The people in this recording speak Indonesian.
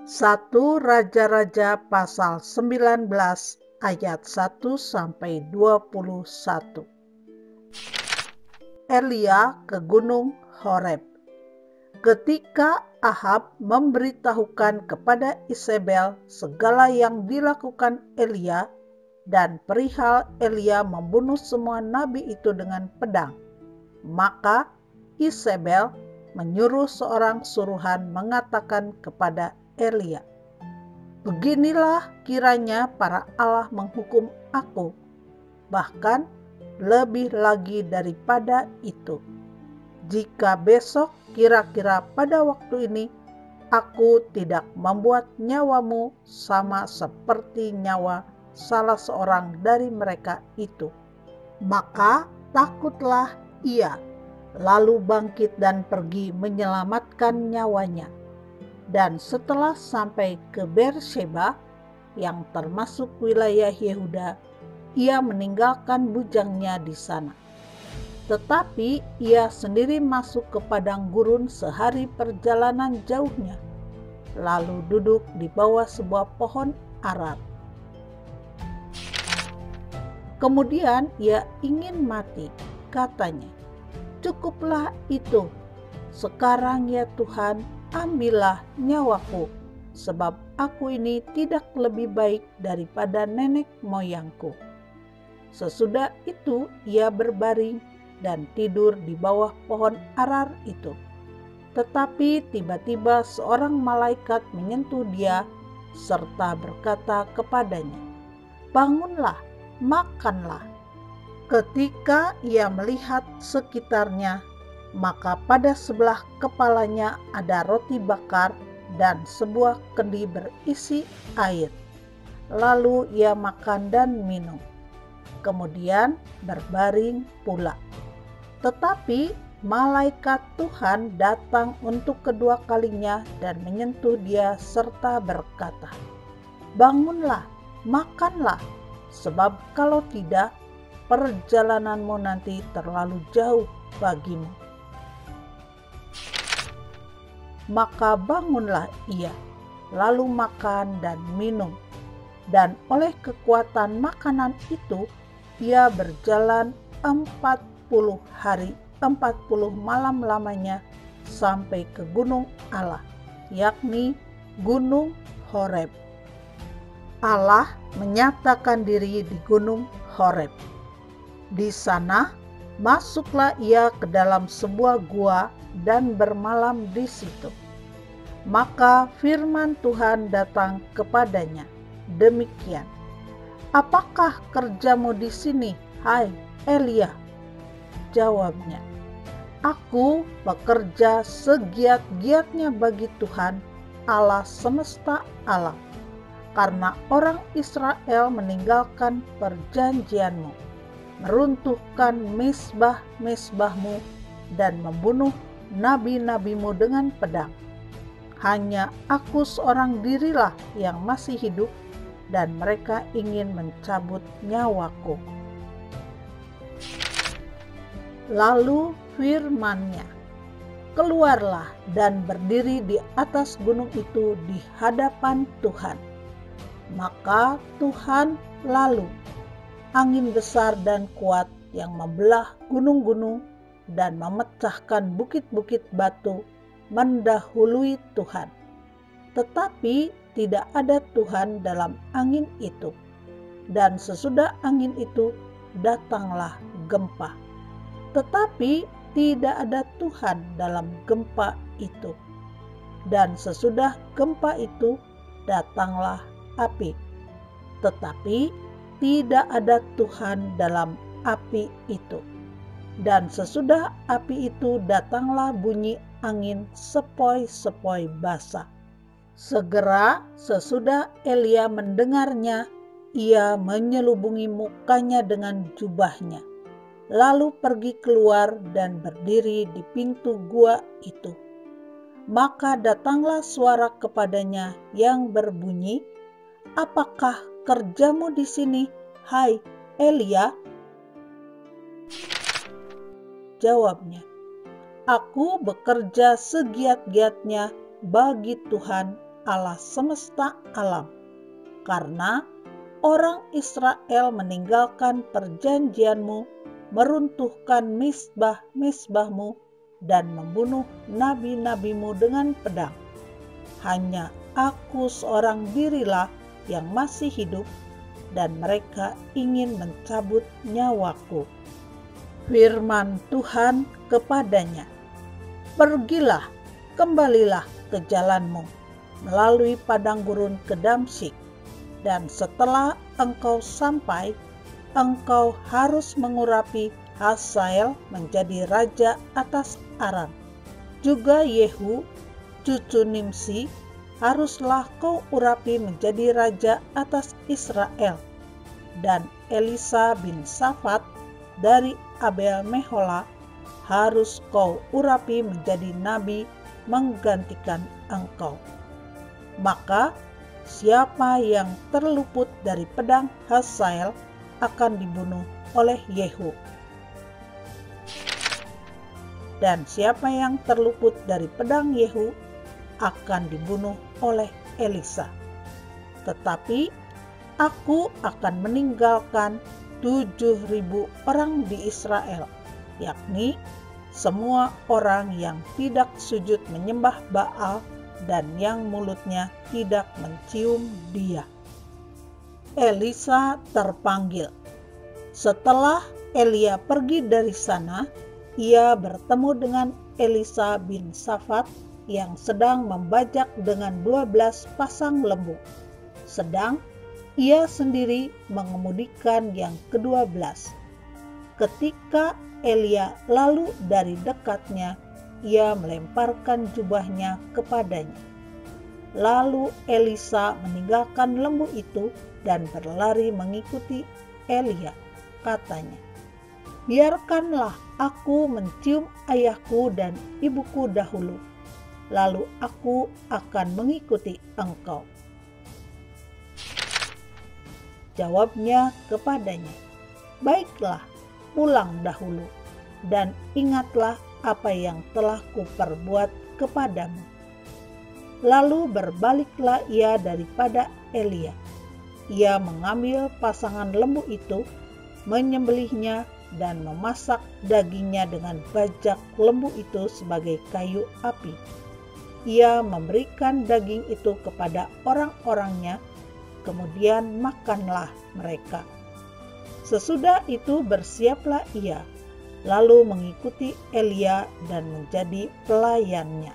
1 Raja-Raja pasal 19 ayat 1-21. Elia ke Gunung Horeb. Ketika Ahab memberitahukan kepada Isabel segala yang dilakukan Elia dan perihal Elia membunuh semua nabi itu dengan pedang, maka Isabel menyuruh seorang suruhan mengatakan kepada Elia, "Beginilah kiranya para Allah menghukum aku, bahkan lebih lagi daripada itu. Jika besok kira-kira pada waktu ini aku tidak membuat nyawamu sama seperti nyawa salah seorang dari mereka itu." Maka takutlah ia, lalu bangkit dan pergi menyelamatkan nyawanya. Dan setelah sampai ke Beersheba, yang termasuk wilayah Yehuda, ia meninggalkan bujangnya di sana. Tetapi ia sendiri masuk ke padang gurun sehari perjalanan jauhnya, lalu duduk di bawah sebuah pohon arar. Kemudian ia ingin mati, katanya, "Cukuplah itu, sekarang ya Tuhan, ambillah nyawaku, sebab aku ini tidak lebih baik daripada nenek moyangku." Sesudah itu ia berbaring dan tidur di bawah pohon arar itu. Tetapi tiba-tiba seorang malaikat menyentuh dia serta berkata kepadanya, "Bangunlah, makanlah." Ketika ia melihat sekitarnya, maka pada sebelah kepalanya ada roti bakar dan sebuah kendi berisi air. Lalu ia makan dan minum, kemudian berbaring pula. Tetapi malaikat Tuhan datang untuk kedua kalinya dan menyentuh dia serta berkata, "Bangunlah, makanlah, sebab kalau tidak, perjalananmu nanti terlalu jauh bagimu." Maka bangunlah ia, lalu makan dan minum, dan oleh kekuatan makanan itu ia berjalan 40 hari 40 malam lamanya sampai ke gunung Allah, yakni Gunung Horeb. Allah menyatakan diri di Gunung Horeb. Di sana masuklah ia ke dalam sebuah gua dan bermalam di situ. Maka firman Tuhan datang kepadanya, demikian, "Apakah kerjamu di sini, hai Elia?" Jawabnya, "Aku bekerja segiat-giatnya bagi Tuhan, Allah semesta alam, karena orang Israel meninggalkan perjanjianmu, meruntuhkan mezbah-mezbahmu, dan membunuh nabi-nabimu dengan pedang. Hanya aku seorang dirilah yang masih hidup, dan mereka ingin mencabut nyawaku." Lalu firman-Nya, "Keluarlah dan berdiri di atas gunung itu di hadapan Tuhan." Maka Tuhan lalu, angin besar dan kuat yang membelah gunung-gunung dan memecahkan bukit-bukit batu, mendahului Tuhan. Tetapi tidak ada Tuhan dalam angin itu. Dan sesudah angin itu datanglah gempa. Tetapi tidak ada Tuhan dalam gempa itu. Dan sesudah gempa itu datanglah api. Tetapi tidak ada Tuhan dalam api itu. Dan sesudah api itu datanglah bunyi angin sepoi-sepoi basah. Segera sesudah Elia mendengarnya, ia menyelubungi mukanya dengan jubahnya, lalu pergi keluar dan berdiri di pintu gua itu. Maka datanglah suara kepadanya yang berbunyi, "Apakah kerjamu di sini, hai Elia?" Jawabnya, "Aku bekerja segiat-giatnya bagi Tuhan, Allah semesta alam, karena orang Israel meninggalkan perjanjianmu, meruntuhkan misbah-misbahmu, dan membunuh nabi-nabimu dengan pedang. Hanya aku seorang dirilah yang masih hidup, dan mereka ingin mencabut nyawaku. Firman Tuhan kepadanya, pergilah, kembalilah ke jalanmu, melalui padang gurun ke Damsyik, dan setelah engkau sampai, engkau harus mengurapi Hazael menjadi raja atas Aram. Juga Yehu, cucu Nimsi, haruslah kau urapi menjadi raja atas Israel. Dan Elisa bin Safat dari Abel Mehola harus kau urapi menjadi nabi menggantikan engkau. Maka siapa yang terluput dari pedang Hazael akan dibunuh oleh Yehu. Dan siapa yang terluput dari pedang Yehu akan dibunuh oleh Elisa. Tetapi aku akan meninggalkan 7.000 orang di Israel, yakni semua orang yang tidak sujud menyembah Baal dan yang mulutnya tidak mencium dia. Elisa terpanggil. Setelah Elia pergi dari sana, ia bertemu dengan Elisa bin Safat yang sedang membajak dengan 12 pasang lembu, sedang ia sendiri mengemudikan yang ke-12. Ketika Elia lalu dari dekatnya, ia melemparkan jubahnya kepadanya. Lalu Elisa meninggalkan lembu itu dan berlari mengikuti Elia. Katanya, biarkanlah aku mencium ayahku dan ibuku dahulu, lalu aku akan mengikuti engkau. Jawabnya kepadanya, baiklah, pulang dahulu, dan ingatlah apa yang telah kuperbuat kepadamu. Lalu berbaliklah ia daripada Elia. Ia mengambil pasangan lembu itu, menyembelihnya, dan memasak dagingnya dengan bajak lembu itu sebagai kayu api. Ia memberikan daging itu kepada orang-orangnya, kemudian makanlah mereka. Sesudah itu bersiaplah ia, lalu mengikuti Elia dan menjadi pelayannya.